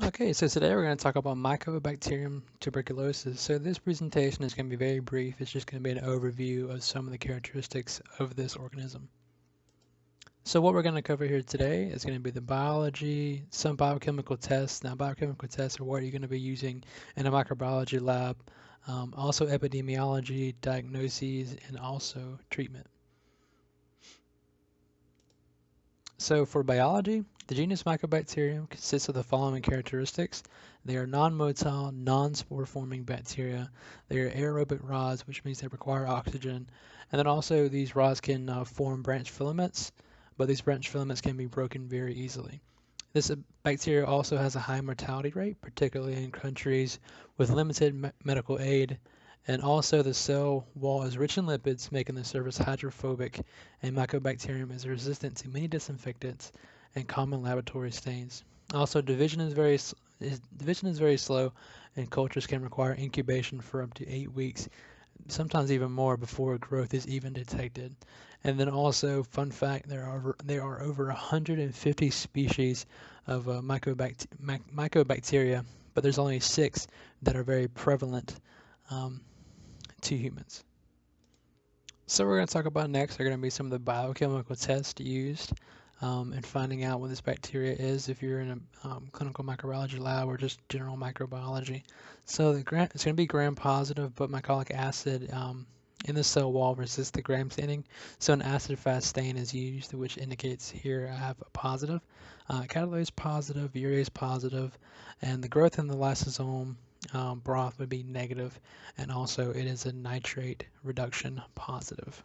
Okay, so today we're going to talk about Mycobacterium tuberculosis. So this presentation is going to be very brief. It's just going to be an overview of some of the characteristics of this organism. So what we're going to cover here today is going to be the biology, some biochemical tests. Now, biochemical tests are what you're going to be using in a microbiology lab. Also epidemiology, diagnoses, and also treatment. So for biology, the genus Mycobacterium consists of the following characteristics. They are non-motile, non-spore-forming bacteria. They are aerobic rods, which means they require oxygen. And then also these rods can form branch filaments, but these branch filaments can be broken very easily. This bacteria also has a high mortality rate, particularly in countries with limited medical aid. And also the cell wall is rich in lipids, making the surface hydrophobic, and Mycobacterium is resistant to many disinfectants and common laboratory stains. Also, division is very slow, and cultures can require incubation for up to 8 weeks, sometimes even more before growth is even detected. And then also, fun fact, there are over 150 species of mycobacteria, but there's only 6 that are very prevalent um, to humans. So we're going to talk about next are going to be some of the biochemical tests used in finding out what this bacteria is if you're in a clinical microbiology lab or just general microbiology. So it's going to be gram-positive, but mycolic acid in the cell wall resists the gram staining. So an acid-fast stain is used, which indicates here I have a positive. Catalase positive, urease positive, and the growth in the lysosome broth would be negative, and also it is a nitrate reduction positive.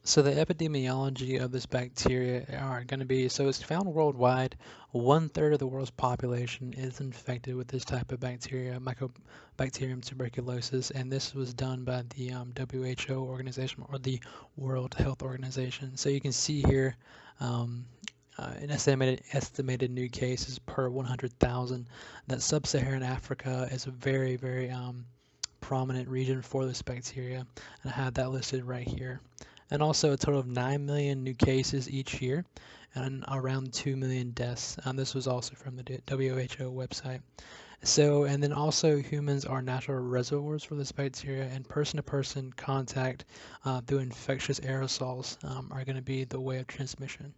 So the epidemiology of this bacteria are going to be, so it's found worldwide. 1/3 of the world's population is infected with this type of bacteria, Mycobacterium tuberculosis, and this was done by the WHO organization or the World Health Organization. So you can see here an estimated new cases per 100,000. That sub-Saharan Africa is a very, very prominent region for this bacteria, and I have that listed right here. And also a total of 9 million new cases each year and around 2 million deaths. This was also from the WHO website. So, and then also humans are natural reservoirs for this bacteria, and person-to-person contact through infectious aerosols are going to be the way of transmission.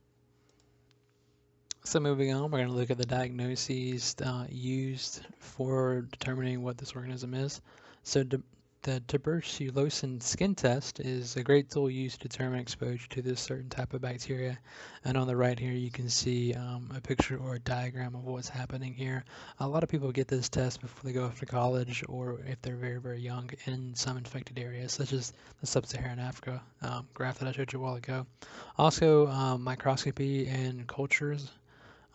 So moving on, we're going to look at the diagnoses used for determining what this organism is. So the tuberculosis skin test is a great tool used to determine exposure to this certain type of bacteria. And on the right here, you can see a picture or a diagram of what's happening here. A lot of people get this test before they go off to college or if they're very, very young in some infected areas, such as the sub-Saharan Africa graph that I showed you a while ago. Also, microscopy and cultures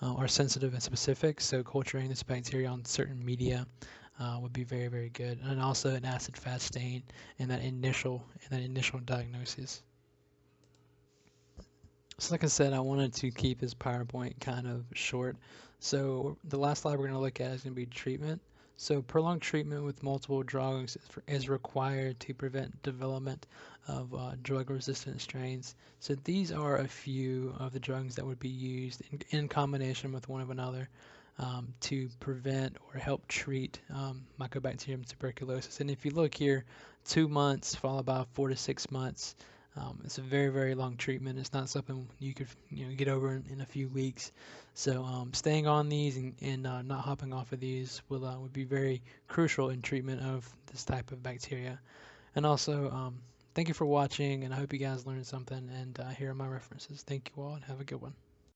are sensitive and specific, so culturing this bacteria on certain media would be very, very good. And also an acid-fast stain in that initial diagnosis. So like I said, I wanted to keep this PowerPoint kind of short. So the last slide we're going to look at is going to be treatment. So prolonged treatment with multiple drugs is required to prevent development of drug-resistant strains. So these are a few of the drugs that would be used in combination with one of another to prevent or help treat Mycobacterium tuberculosis. And if you look here, 2 months followed by 4 to 6 months. It's a very, very long treatment. It's not something you could get over in a few weeks. So staying on these and not hopping off of these would be very crucial in treatment of this type of bacteria. And also, thank you for watching, and I hope you guys learned something. And here are my references. Thank you all, and have a good one.